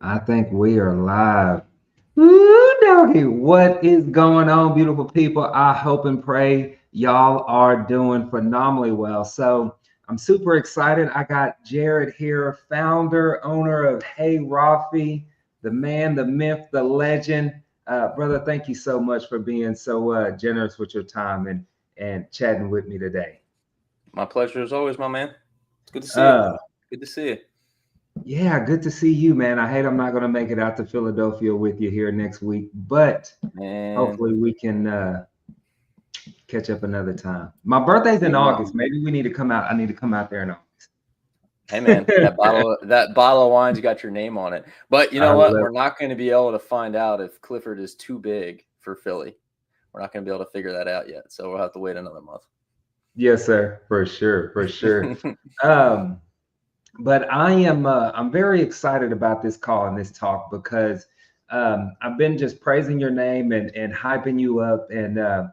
I think we are live. Woo, doggy. What is going on, beautiful people? I hope and pray y'all are doing phenomenally well. So I'm super excited. I got Jared here, founder, owner of HeyRafi, the man, the myth, the legend. Brother, thank you so much for being so generous with your time and chatting with me today. My pleasure as always, my man. It's good to see you. Uh, Good to see you. Yeah, good to see you, man. I hate I'm not going to make it out to Philadelphia with you here next week, but Man, hopefully we can catch up another time. My birthday's in we will. August. Maybe we need to come out. I need to come out there in Hey man, August. that bottle of wine's got your name on it. But you I know what? love. We're not going to be able to find out if Clifford is too big for Philly. We're not going to be able to figure that out yet. So we'll have to wait another month. Yes, sir, for sure, for sure. Um, but I'm very excited about this call and this talk because I've been just praising your name and hyping you up and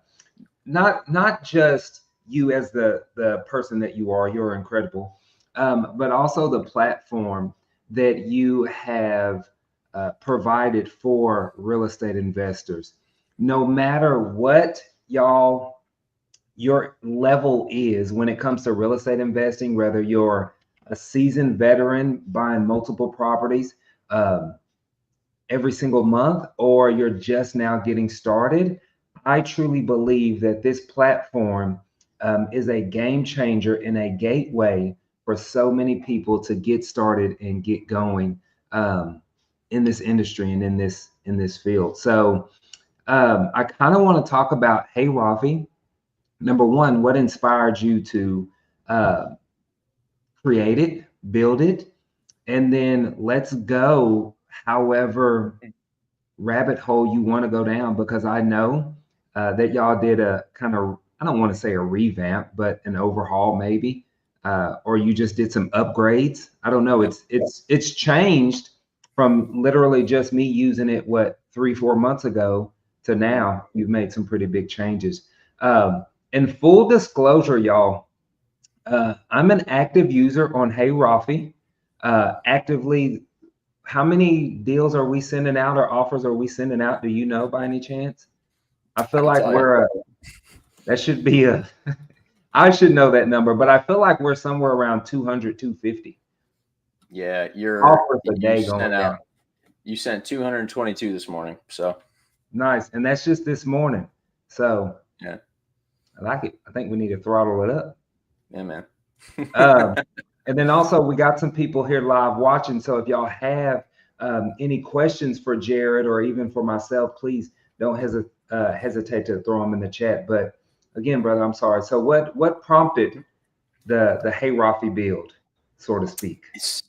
not just you as the person that you are. You're incredible, but also the platform that you have provided for real estate investors. No matter what y'all your level is when it comes to real estate investing, whether you're a seasoned veteran buying multiple properties every single month or you're just now getting started, I truly believe that this platform is a game changer and a gateway for so many people to get started and get going in this industry and in this field. So I kind of want to talk about Hey Rafi. Number one, what inspired you to uh, create it, build it, and then let's go however rabbit hole you want to go down because I know that y'all did a kind of, I don't want to say a revamp, but an overhaul maybe, or you just did some upgrades. I don't know. Yep. It's changed from literally just me using it 3-4 months ago to Mhm. now. You've made some pretty big changes. In full disclosure, y'all, I'm an active user on Hey Rafi. Actively, how many deals are we sending out or offers are we sending out? Do you know by any chance? I I feel can like tell you. that should be a, I should know that number, but I feel like we're somewhere around 200, 250 Yeah, offers a you day sent going down. out you sent 222 this morning. So Nice. And that's just this morning. So yeah, I like it. I think we need to throttle it up. yeah, man. Um, and then also we got some people here live watching. So if y'all have any questions for Jared or even for myself, please don't hesitate to throw them in the chat. But again, brother, I'm sorry. So what prompted the Hey Rafi build, so to speak? It's,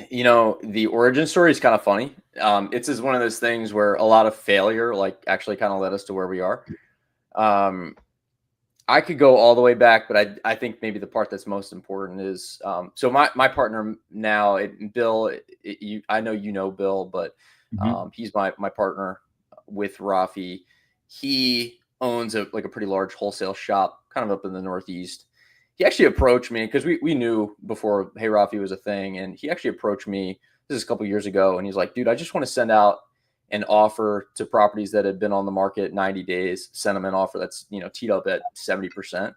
the origin story is kind of funny. It's just one of those things where a lot of failure, like, actually kind of led us to where we are. Um, I could go all the way back, but I think maybe the part that's most important is so my partner now, Bill. I know you know Bill, but Mhm. he's my partner with Rafi. He owns a pretty large wholesale shop, kind of up in the Northeast. He actually approached me because we knew before Hey Rafi was a thing, and he actually approached me. This is a couple years ago, and he's like, "Dude, I just want to send out an offer to properties that had been on the market 90 days, send them an offer that's, teed up at 70%.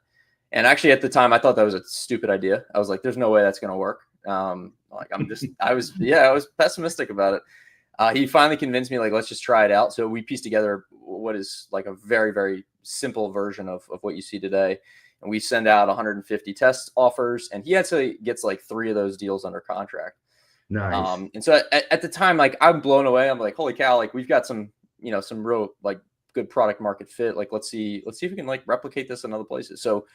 And actually at the time, I thought that was a stupid idea. I was like, there's no way that's going to work. I was pessimistic about it. He finally convinced me, like, let's just try it out. So we pieced together what is like a very, very simple version of what you see today. And we send out 150 test offers, and he actually gets like 3 of those deals under contract. Nice. And so at the time, like, I'm blown away. I'm like, holy cow, like, we've got some real, like, good product market fit. Like, let's see if we can, like, replicate this in other places. So,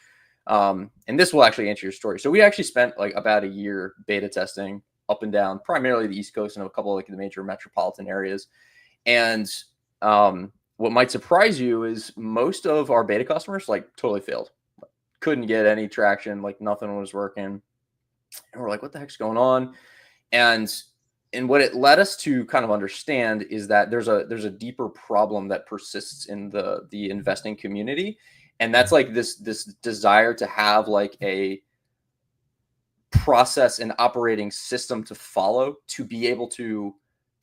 and this will actually answer your story. So we actually spent like about a year beta testing up and down, primarily the East Coast and a couple of like the major metropolitan areas. And what might surprise you is most of our beta customers like totally failed, couldn't get any traction, like nothing was working. And we're like, what the heck's going on? And what it led us to kind of understand is that there's a deeper problem that persists in the investing community, and that's like this desire to have like a process and operating system to follow to be able to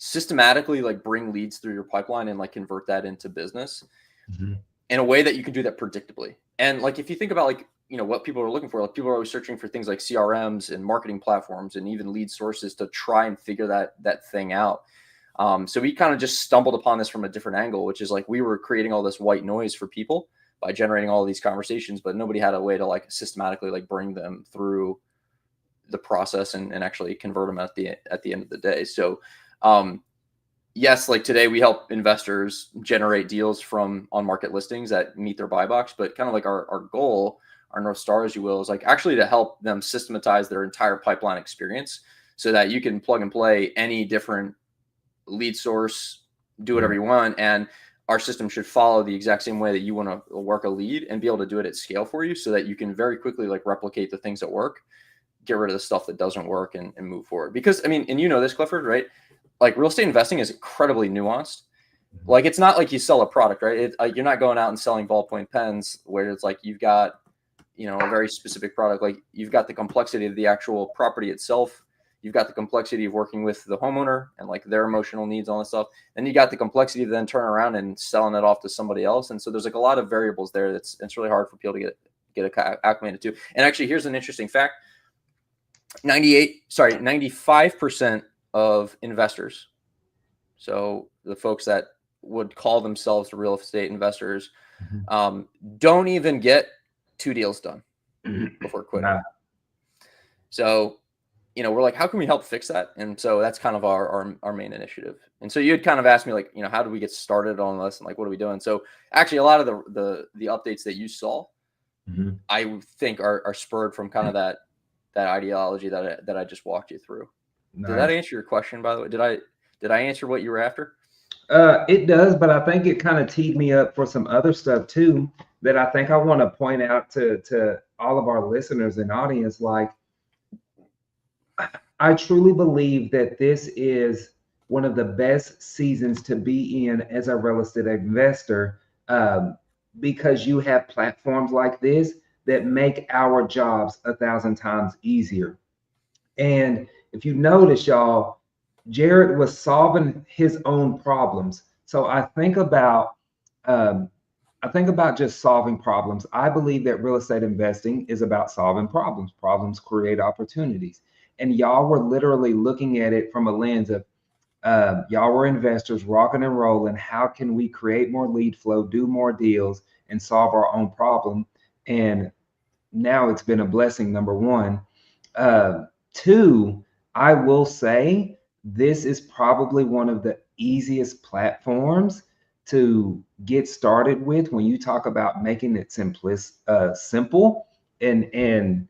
systematically like bring leads through your pipeline and like convert that into business Mm-hmm. in a way that you can do that predictably. And like, if you think about like, what people are looking for, like people are always searching for things like CRMs and marketing platforms and even lead sources to try and figure that thing out. So we kind of just stumbled upon this from a different angle, which is like we were creating all this white noise for people by generating all of these conversations, but nobody had a way to like systematically like bring them through the process and actually convert them at the end of the day. So yes, like today we help investors generate deals from on-market listings that meet their buy box, but kind of like our goal, our North Star, as you will, is like actually to help them systematize their entire pipeline experience so that you can plug and play any different lead source, do whatever you want. And our system should follow the exact same way that you want to work a lead and be able to do it at scale for you so that you can very quickly like replicate the things that work, get rid of the stuff that doesn't work and move forward. Because I mean, and this, Clifford, right? Like real estate investing is incredibly nuanced. Like it's not like you sell a product, right? You're not going out and selling ballpoint pens where it's like you've got, a very specific product. Like you've got the complexity of the actual property itself. You've got the complexity of working with the homeowner and like their emotional needs, all that stuff. Then you got the complexity of then turn around and selling it off to somebody else. And so there's like a lot of variables there. It's really hard for people to get acclimated to. And actually, here's an interesting fact. 95% of investors, so the folks that would call themselves real estate investors, don't even get 2 deals done before quitting. Wow. So, we're like, how can we help fix that? And so that's kind of our main initiative. And so you had kind of asked me like, how do we get started on this and like, what are we doing? So actually a lot of the updates that you saw, I think are spurred from kind of that ideology that I just walked you through. Nice. Did that answer your question, by the way? Did I answer what you were after? It does, but I think it kind of teed me up for some other stuff too that I think I want to point out to all of our listeners and audience. Like, I truly believe that this is one of the best seasons to be in as a real estate investor, because you have platforms like this that make our jobs 1,000 times easier. And if you notice, y'all, Jared was solving his own problems. So I think about just solving problems. I believe that real estate investing is about solving problems. Problems create opportunities. And y'all were literally looking at it from a lens of y'all were investors rocking and rolling. How can we create more lead flow, do more deals, and solve our own problem? And now it's been a blessing, number one. 2, I will say this is probably one of the easiest platforms to get started with when you talk about making it simple and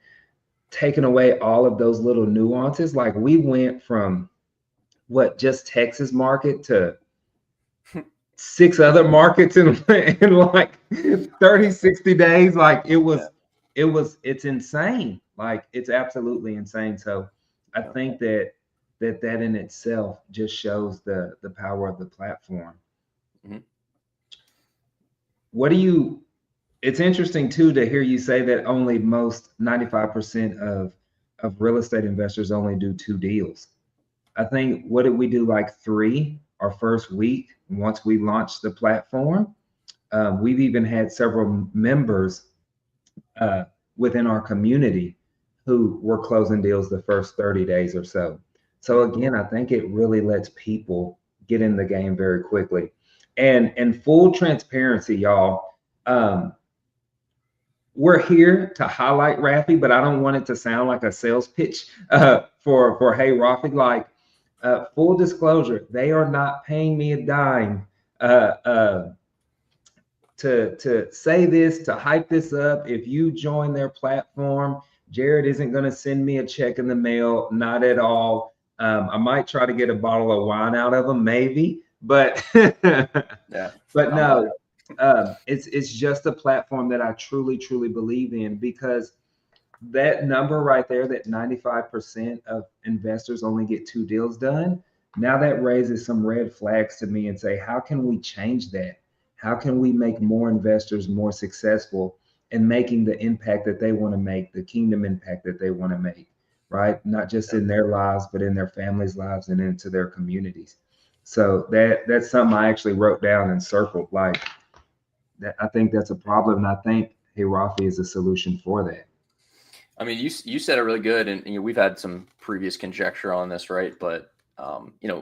taking away all of those little nuances. Like we went from just Texas market to 6 other markets in like 30, 60 days. Like it's insane. Like it's absolutely insane. So I think that in itself just shows the power of the platform. It's interesting too to hear you say that only 95% of real estate investors only do 2 deals. I think, what did we do, like 3 our first week once we launched the platform? We've even had several members within our community who were closing deals the first 30 days or so. So again, I think it really lets people get in the game very quickly. And full transparency, y'all, we're here to highlight Rafi, but I don't want it to sound like a sales pitch for HeyRafi. Like, full disclosure, they are not paying me a dime to say this, to hype this up. If you join their platform, Jared isn't going to send me a check in the mail, not at all. I might try to get a bottle of wine out of them, maybe, but yeah, but no. It's just a platform that I truly believe in, because that number right there, that 95% of investors only get 2 deals done, now that raises some red flags to me and say, how can we change that? How can we make more investors more successful in making the impact that they want to make, the kingdom impact that they want to make, right? Not just in their lives, but in their families' lives and into their communities. So that's something I actually wrote down and circled. Like that, I think that's a problem, and I think HeyRafi is a solution for that. I mean, you said it really good, and we've had some previous conjecture on this, right? But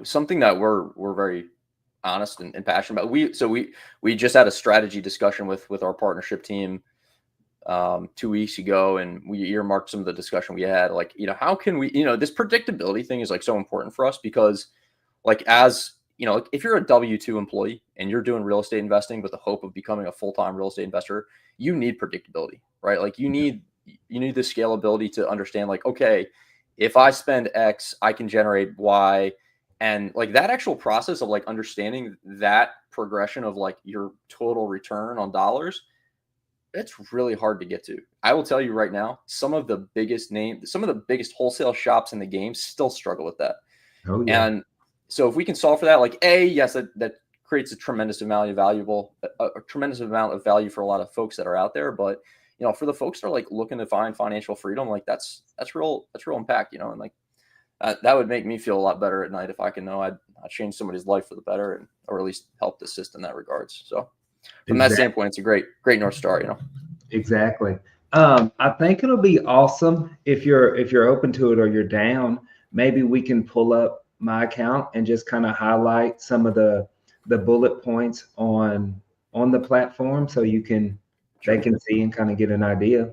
something that we're very honest and passionate about. We just had a strategy discussion with our partnership team 2 weeks ago, and we earmarked some of the discussion we had. Like, how can we, this predictability thing is like so important for us because, like, as if you're a W-2 employee and you're doing real estate investing with the hope of becoming a full-time real estate investor, you need predictability, right? Like, you need the scalability to understand, like, okay, if I spend X, I can generate Y. And like that actual process of like understanding that progression of like your total return on dollars, it's really hard to get to. I will tell you right now, some of the biggest wholesale shops in the game still struggle with that. Oh yeah. And so if we can solve for that, like yes, that creates a tremendous amount of value for a lot of folks that are out there. But for the folks that are like looking to find financial freedom, like that's real impact, and like that would make me feel a lot better at night if I can know I'd change somebody's life for the better, or at least help the system in that regards. So from that standpoint, it's a great North Star, Exactly. I think it'll be awesome if you're open to it or you're down. Maybe we can pull up my account and just kind of highlight some of the bullet points on the platform so they can see and kind of get an idea.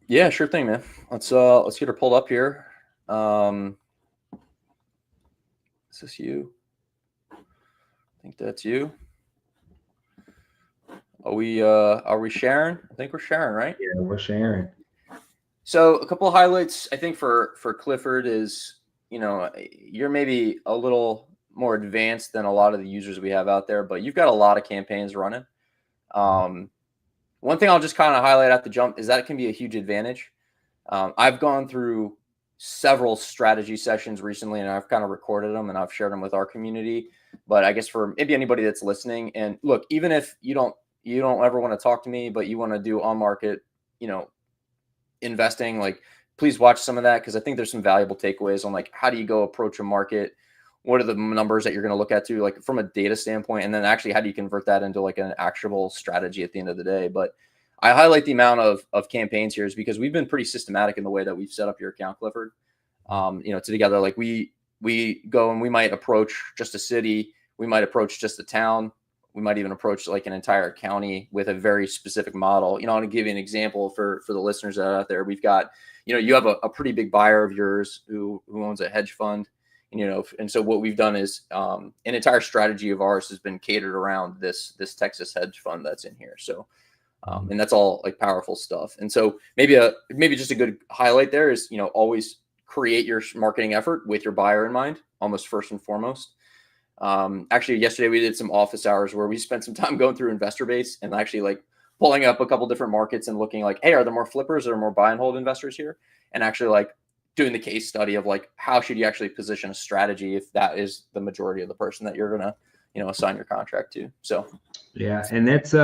Yeah, sure thing, man. Let's get her pulled up here. Is this you? I think that's you. Are we sharing? I think we're sharing, right? Yeah, we're sharing. So a couple of highlights, I think, for Clifford is, you're maybe a little more advanced than a lot of the users we have out there, but you've got a lot of campaigns running. One thing I'll just kind of highlight at the jump is that it can be a huge advantage. I've gone through several strategy sessions recently, and I've kind of recorded them and I've shared them with our community. But I guess for maybe anybody that's listening, and look, even if you don't ever want to talk to me, but you want to do on market, investing, like, please watch some of that, because I think there's some valuable takeaways on like how do you go approach a market, what are the numbers that you're going to look at too, like from a data standpoint, and then actually how do you convert that into like an actionable strategy at the end of the day. But I highlight the amount of campaigns here is because we've been pretty systematic in the way that we've set up your account, Clifford. Together, like we go and we might approach just a city, we might approach just a town, we might even approach like an entire county with a very specific model. I want to give you an example for the listeners that are out there. We've got, you have a pretty big buyer of yours who owns a hedge fund, and so what we've done is an entire strategy of ours has been catered around this Texas hedge fund that's in here. So, and that's all like powerful stuff. And so maybe just a good highlight there is, always create your marketing effort with your buyer in mind, almost first and foremost. Actually, yesterday we did some office hours where we spent some time going through InvestorBase and actually like pulling up a couple different markets and looking like, hey, are there more flippers or more buy and hold investors here? And actually like doing the case study of like, how should you actually position a strategy if that is the majority of the person that you're going to, assign your contract to. So, yeah. And that's,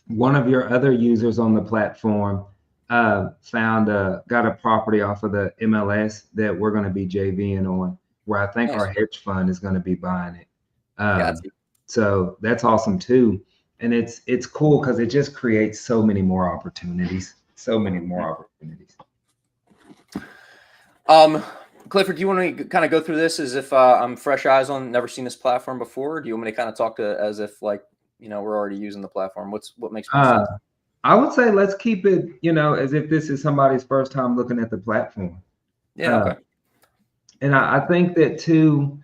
one of your other users on the platform, got a property off of the MLS that we're going to be JVing on, where I think our hedge fund is going to be buying it. So that's awesome too. And it's cool because it just creates so many more opportunities. Clifford, do you want to kind of go through this as if I'm fresh eyes on, never seen this platform before? Or do you want me to kind of talk to as if like, we're already using the platform? What makes more sense? I would say let's keep it, as if this is somebody's first time looking at the platform. Yeah. Okay. And I think that too,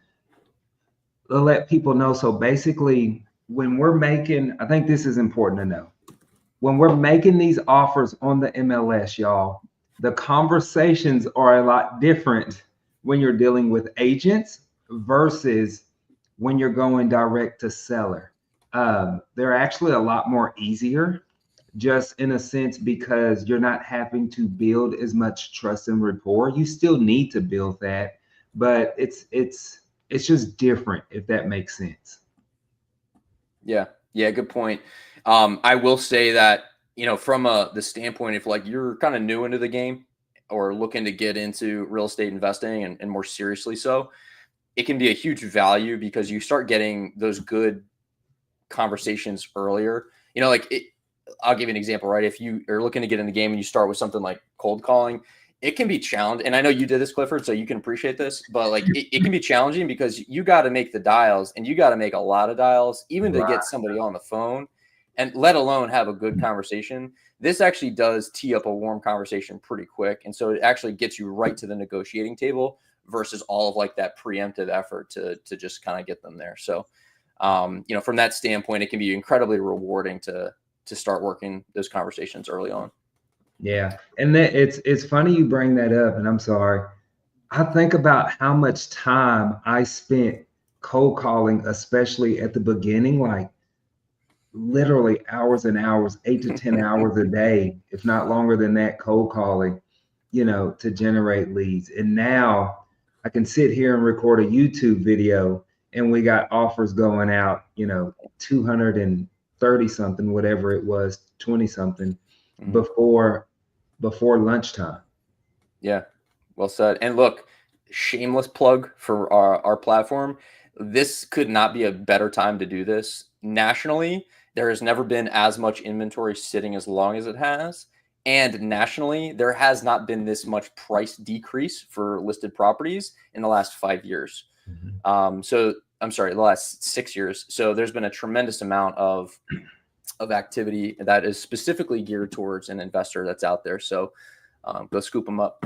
to let people know. So basically, when we're making, I think this is important to know. When we're making these offers on the MLS, y'all, the conversations are a lot different when you're dealing with agents versus when you're going direct to seller. They're actually a lot more easier, just in a sense, because you're not having to build as much trust and rapport. You still need to build that, but it's just different, if that makes sense. Yeah, good point. I will say that, from the standpoint, if like you're kind of new into the game or looking to get into real estate investing and more seriously so, it can be a huge value because you start getting those good conversations earlier. You know, like I'll give you an example, right? If you are looking to get in the game and you start with something like cold calling, it can be challenging. And I know you did this, Clifford, so you can appreciate this, but like it can be challenging because you got to make the dials, and you got to make a lot of dials even to get somebody on the phone, and let alone have a good conversation. This actually does tee up a warm conversation pretty quick. And so it actually gets you right to the negotiating table versus all of like that preemptive effort to just kind of get them there. So, you know, from that standpoint, it can be incredibly rewarding to start working those conversations early on. Yeah. And that it's funny you bring that up, and I'm sorry. I think about how much time I spent cold calling, especially at the beginning, like literally hours and hours, 8 to 10 hours a day, if not longer than that, cold calling, you know, to generate leads. And now I can sit here and record a YouTube video, and we got offers going out, you know, 230 something, whatever it was, 20 something before lunchtime. Yeah, well said. And look, shameless plug for our platform. This could not be a better time to do this. Nationally, there has never been as much inventory sitting as long as it has. And nationally, there has not been this much price decrease for listed properties in the last 5 years. So I'm sorry, the last 6 years. So there's been a tremendous amount of activity that is specifically geared towards an investor that's out there. So go scoop them up.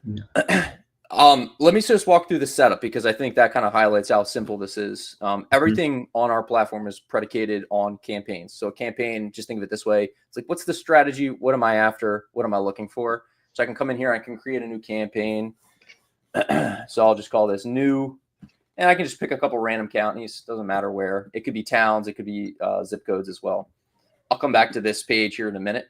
Yeah. Let me just walk through the setup because I think that kind of highlights how simple this is. Everything on our platform is predicated on campaigns. So a campaign, just think of it this way. It's like, what's the strategy? What am I after? What am I looking for? So I can come in here, I can create a new campaign. So I'll just call this new, and I can just pick a couple random counties. Doesn't matter where. It could be towns. It could be zip codes as well. I'll come back to this page here in a minute.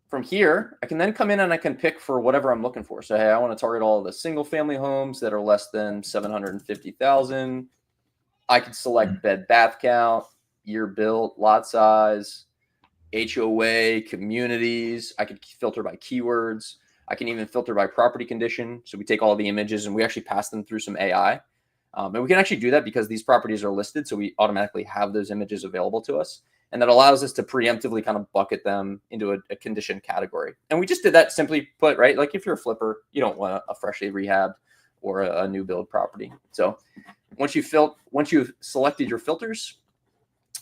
From here, I can then come in and I can pick for whatever I'm looking for. So, hey, I want to target all the single family homes that are less than 750,000. I can select bed bath count, year built, lot size, HOA, communities. I could filter by keywords. I can even filter by property condition. So we take all the images and we actually pass them through some AI. And we can actually do that because these properties are listed. So we automatically have those images available to us. And that allows us to preemptively kind of bucket them into a condition category. And we just did that simply put, right? Like if you're a flipper, you don't want a freshly rehabbed or a new build property. So once you've selected your filters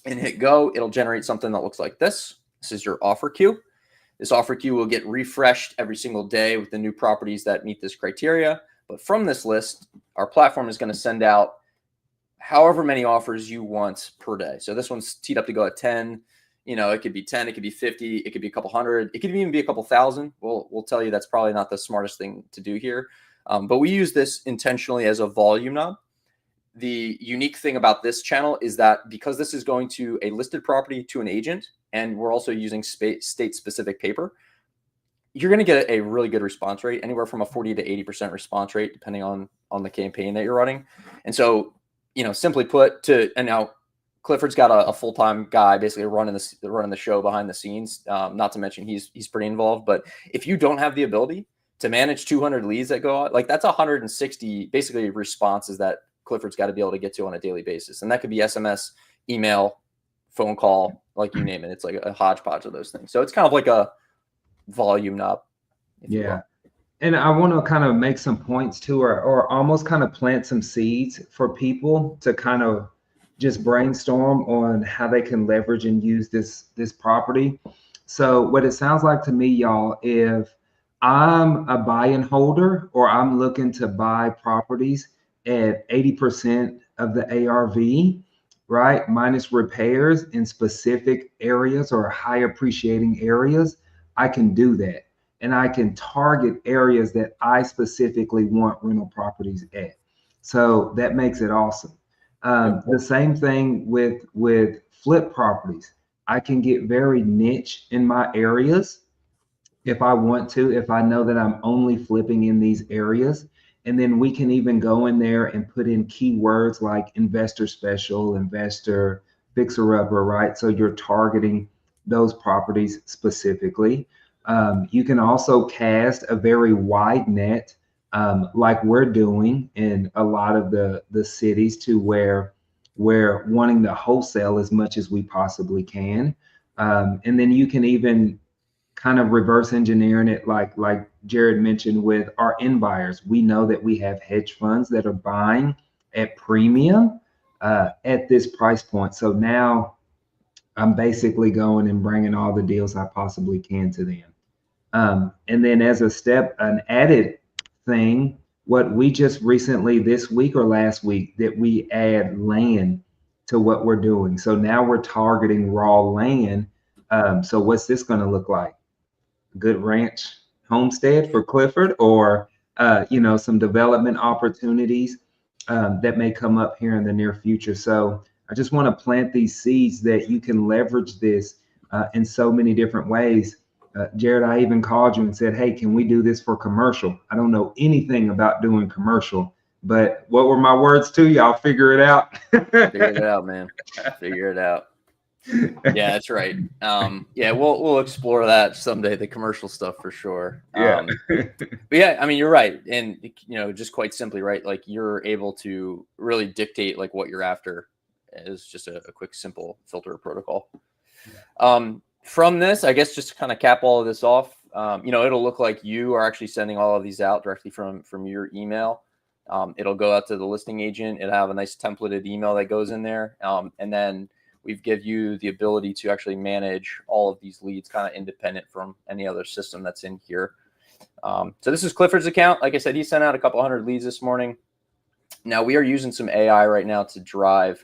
and hit go, it'll generate something that looks like this. This is your offer queue. This offer queue will get refreshed every single day with the new properties that meet this criteria. But from this list, our platform is going to send out however many offers you want per day. So this one's teed up to go at 10. You know, it could be 10, it could be 50, it could be a couple hundred, it could even be a couple thousand. We'll tell you that's probably not the smartest thing to do here. But we use this intentionally as a volume knob. The unique thing about this channel is that because this is going to a listed property to an agent, and we're also using state-specific paper, you're going to get a really good response rate, anywhere from a 40 to 80% response rate, depending on the campaign that you're running. And so, you know, simply put, and now Clifford's got a full-time guy basically running the show behind the scenes. Not to mention he's pretty involved. But if you don't have the ability to manage 200 leads that go out, like that's 160 basically responses that Clifford's got to be able to get to on a daily basis. And that could be SMS, email, phone call, like you name it. It's like a hodgepodge of those things. So it's kind of like a volume knob. Yeah. And I want to kind of make some points too, or almost kind of plant some seeds for people to kind of just brainstorm on how they can leverage and use this property. So what it sounds like to me, y'all, if I'm a buy and holder, or I'm looking to buy properties at 80% of the ARV, right, minus repairs in specific areas or high appreciating areas, I can do that. And I can target areas that I specifically want rental properties at. So that makes it awesome. The same thing with flip properties. I can get very niche in my areas if I want to, if I know that I'm only flipping in these areas. And then we can even go in there and put in keywords like investor special, investor fixer upper, right? So you're targeting those properties specifically. You can also cast a very wide net like we're doing in a lot of the cities, to where we're wanting to wholesale as much as we possibly can. And then you can even kind of reverse engineering it, like Jared mentioned with our end buyers. We know that we have hedge funds that are buying at premium at this price point. So now I'm basically going and bringing all the deals I possibly can to them. And then as a step, an added thing, what we just recently, this week or last week, that we add land to what we're doing. So now we're targeting raw land. So what's this going to look like? Good ranch homestead for Clifford, or some development opportunities that may come up here in the near future. So I just want to plant these seeds that you can leverage this in so many different ways. Jared, I even called you and said, hey, can we do this for commercial? I don't know anything about doing commercial, but what were my words to you? I'll figure it out. Figure it out, man. Figure it out. Yeah, that's right. Yeah, we'll explore that someday, the commercial stuff for sure. Yeah. But yeah, I mean, you're right. And, just quite simply, right, like you're able to really dictate like what you're after as just a quick, simple filter protocol. From this, I guess, just to kind of cap all of this off, it'll look like you are actually sending all of these out directly from your email. It'll go out to the listing agent. It'll have a nice templated email that goes in there. And then we've give you the ability to actually manage all of these leads kind of independent from any other system that's in here. So this is Clifford's account. Like I said, he sent out a couple hundred leads this morning. Now we are using some AI right now to drive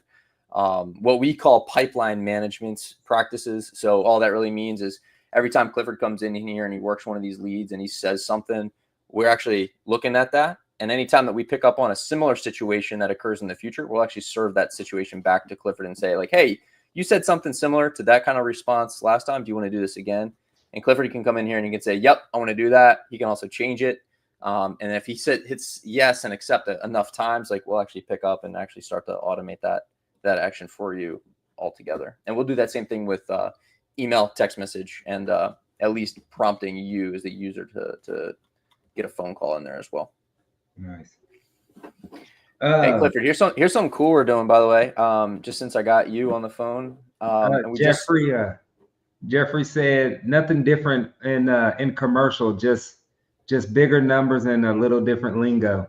what we call pipeline management practices. So all that really means is every time Clifford comes in here and he works one of these leads and he says something, we're actually looking at that. And anytime that we pick up on a similar situation that occurs in the future, we'll actually serve that situation back to Clifford and say like, hey, you said something similar to that kind of response last time. Do you want to do this again? And Clifford can come in here and he can say, yep, I want to do that. He can also change it. And if he hits yes and accept it enough times, like we'll actually pick up and actually start to automate that action for you altogether. And we'll do that same thing with email, text message, and at least prompting you as the user to get a phone call in there as well. Nice. Hey Clifford, here's something cool we're doing, by the way. Just since I got you on the phone, and Jeffrey said nothing different in commercial, just bigger numbers and a little different lingo.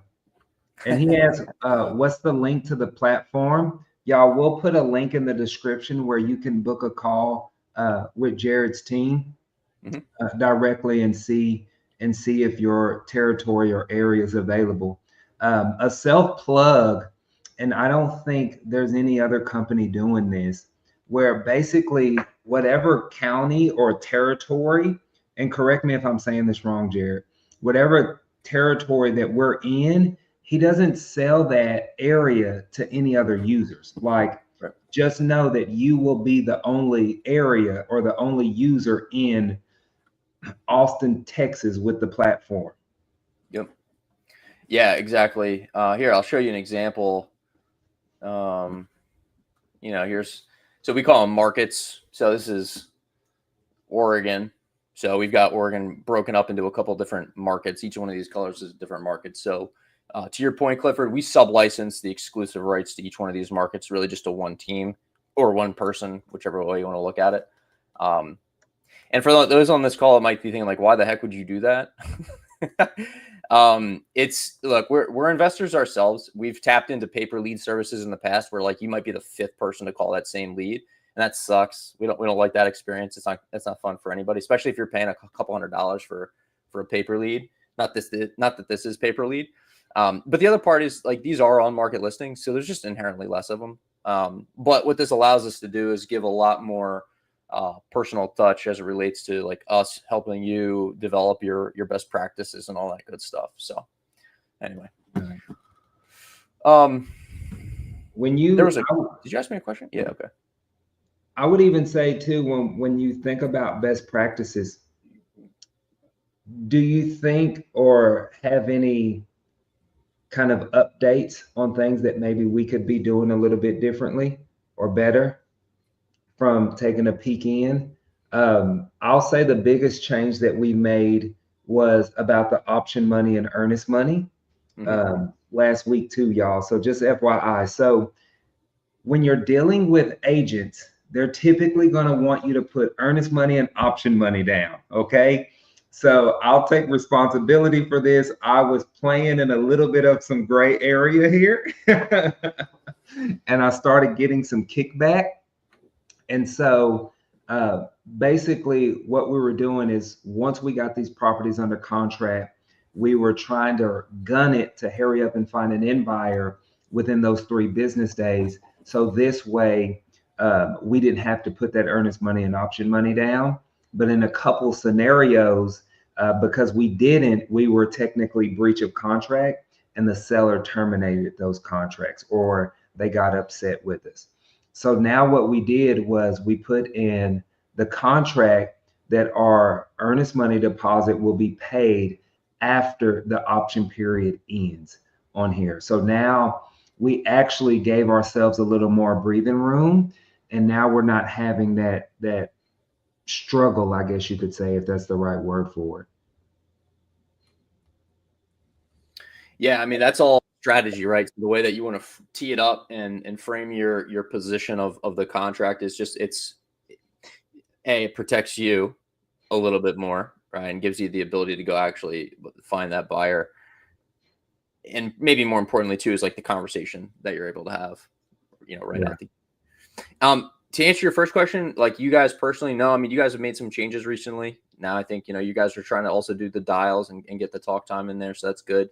And he asks, what's the link to the platform? Y'all, we'll put a link in the description where you can book a call with Jared's team directly and see if your territory or area is available. A self plug, and I don't think there's any other company doing this, where basically whatever county or territory, and correct me if I'm saying this wrong, Jared, whatever territory that we're in, he doesn't sell that area to any other users. Like, just know that you will be the only area or the only user in Austin, Texas with the platform. Yep. Yeah, exactly. Here, I'll show you an example. So we call them markets. So this is Oregon. So we've got Oregon broken up into a couple different markets. Each one of these colors is a different market. So to your point, Clifford, we sub-license the exclusive rights to each one of these markets, really just to one team or one person, whichever way you want to look at it. And for those on this call, it might be thinking like, why the heck would you do that? Look, we're investors ourselves. We've tapped into pay-per lead services in the past where like you might be the fifth person to call that same lead. And that sucks. We don't like that experience. It's not fun for anybody, especially if you're paying a couple $100s for a pay-per lead. Not that this is pay-per-lead. But the other part is like these are on market listings, so there's just inherently less of them. But what this allows us to do is give a lot more personal touch as it relates to like us helping you develop your best practices and all that good stuff. So anyway, did you ask me a question? Yeah, okay. I would even say too, when you think about best practices, do you think or have any kind of updates on things that maybe we could be doing a little bit differently or better from taking a peek in? I'll say the biggest change that we made was about the option money and earnest money Mm-hmm. last week too, y'all. So just FYI. So when you're dealing with agents, they're typically going to want you to put earnest money and option money down. Okay. So I'll take responsibility for this. I was playing in a little bit of some gray area here. And I started getting some kickback. And so basically, what we were doing is once we got these properties under contract, we were trying to gun it to hurry up and find an end buyer within those 3 business days. So this way, we didn't have to put that earnest money and option money down. But in a couple scenarios, because we didn't, we were technically breach of contract and the seller terminated those contracts or they got upset with us. So now what we did was we put in the contract that our earnest money deposit will be paid after the option period ends on here. So now we actually gave ourselves a little more breathing room, and now we're not having that struggle, I guess you could say, if that's the right word for it. Yeah, I mean that's all strategy, right? So the way that you want to tee it up and frame your position of the contract is just it protects you a little bit more, right, and gives you the ability to go actually find that buyer, and maybe more importantly too is like the conversation that you're able to have, right Yeah. out the. To answer your first question, like you guys personally, no, I mean you guys have made some changes recently. Now I think you guys are trying to also do the dials and get the talk time in there, so that's good.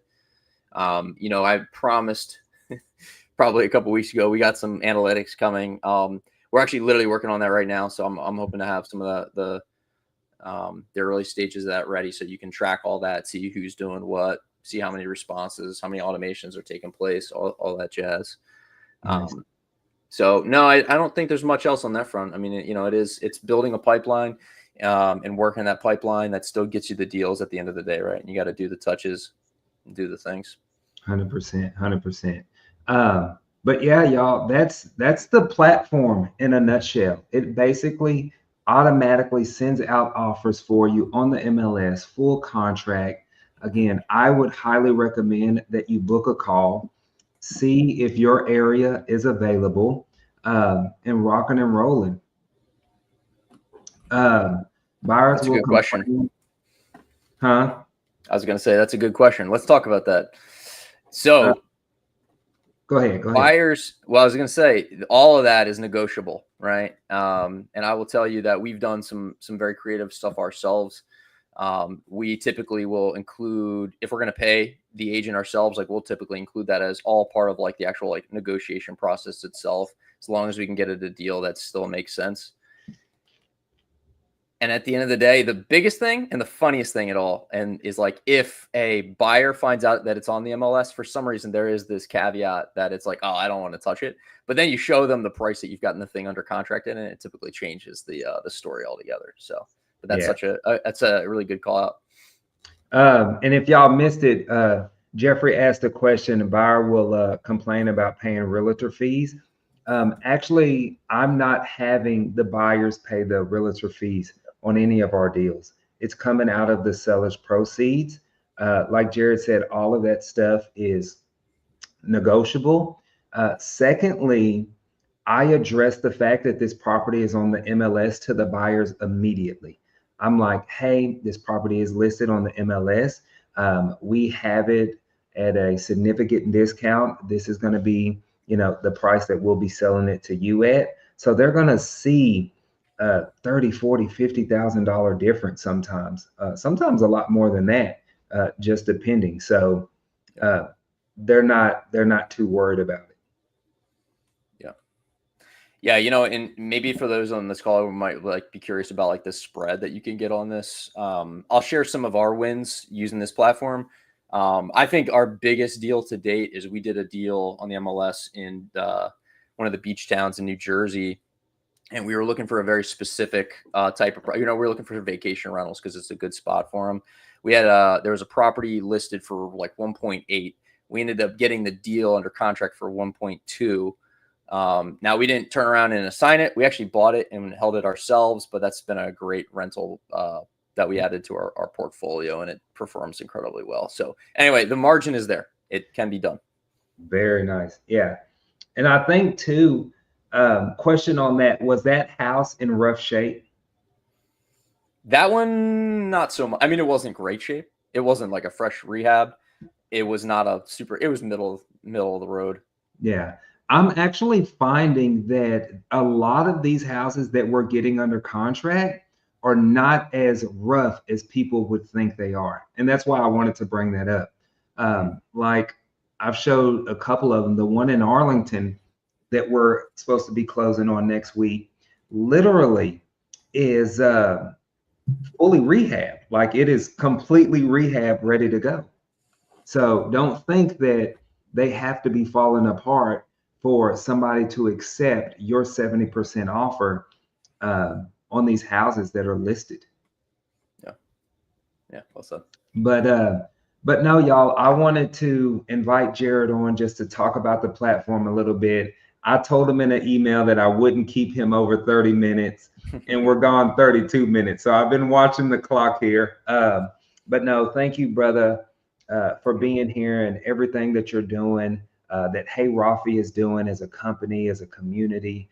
I promised probably a couple weeks ago we got some analytics coming. We're actually literally working on that right now, so I'm hoping to have some of the early stages of that ready, so you can track all that, see who's doing what, see how many responses, how many automations are taking place, all that jazz. Nice. So no, I don't think there's much else on that front. I mean, it's building a pipeline and working that pipeline that still gets you the deals at the end of the day, right? And you got to do the touches and do the things. 100%, 100%. But yeah, y'all, that's the platform in a nutshell. It basically automatically sends out offers for you on the MLS, full contract. Again, I would highly recommend that you book a call, see if your area is available, and rocking and rolling. Buyers That's a will good question. complain, huh? I was going to say that's a good question. Let's talk about that. Uh, So Go ahead, go ahead. buyers, well, I was going to say all of that is negotiable, right? And I will tell you that we've done some very creative stuff ourselves. We typically will include, if we're going to pay the agent ourselves, like we'll typically include that as all part of like the actual like negotiation process itself, as long as we can get it a deal that still makes sense. And at the end of the day, the biggest thing and the funniest thing at all, and is like if a buyer finds out that it's on the MLS, for some reason there is this caveat that it's like, oh, I don't want to touch it. But then you show them the price that you've gotten the thing under contract in, and it typically changes the story altogether. So, but that's Yeah. that's a really good call out. And if y'all missed it, Jeffrey asked a question. A buyer will complain about paying realtor fees. Actually, I'm not having the buyers pay the realtor fees on any of our deals. It's coming out of the seller's proceeds. Like Jared said, all of that stuff is negotiable. Secondly, I address the fact that this property is on the MLS to the buyers immediately. I'm like, hey, this property is listed on the MLS. We have it at a significant discount. This is going to be, the price that we'll be selling it to you at. So they're going to see 30, 40, $50,000 difference sometimes, sometimes a lot more than that, just depending. So they're not too worried about it. Yeah, and maybe for those on this call who might like be curious about like the spread that you can get on this, I'll share some of our wins using this platform. I think our biggest deal to date is we did a deal on the MLS in one of the beach towns in New Jersey, and we were looking for a very specific type of, we were looking for vacation rentals because it's a good spot for them. We had there was a property listed for like 1.8. We ended up getting the deal under contract for 1.2. Now we didn't turn around and assign it. We actually bought it and held it ourselves, but that's been a great rental that we added to our portfolio, and it performs incredibly well. So anyway, the margin is there. It can be done. Very nice. Yeah. And I think too, question on that, was that house in rough shape? That one, not so much. I mean, it wasn't great shape. It wasn't like a fresh rehab. It was not a super, it was middle of the road. Yeah. I'm actually finding that a lot of these houses that we're getting under contract are not as rough as people would think they are. And that's why I wanted to bring that up. Like I've showed a couple of them, the one in Arlington that we're supposed to be closing on next week, literally is fully rehab. Like it is completely rehab, ready to go. So don't think that they have to be falling apart for somebody to accept your 70% offer on these houses that are listed. Yeah, well said. But no, y'all, I wanted to invite Jared on just to talk about the platform a little bit. I told him in an email that I wouldn't keep him over 30 minutes, and we're gone 32 minutes. So I've been watching the clock here. But no, thank you, brother, for being here and everything that you're doing, that HeyRafi is doing as a company, as a community.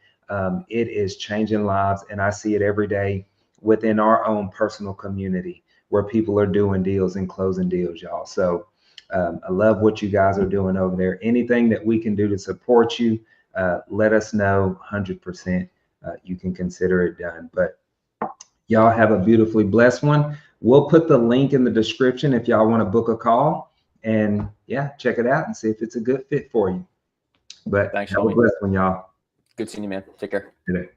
It is changing lives, and I see it every day within our own personal community where people are doing deals and closing deals, y'all. So I love what you guys are doing over there. Anything that we can do to support you, let us know. 100%. You can consider it done. But y'all have a beautifully blessed one. We'll put the link in the description if y'all want to book a call, and yeah, check it out and see if it's a good fit for you. But thanks, have a blessed one, y'all. Good seeing you, man. Take care. Good day.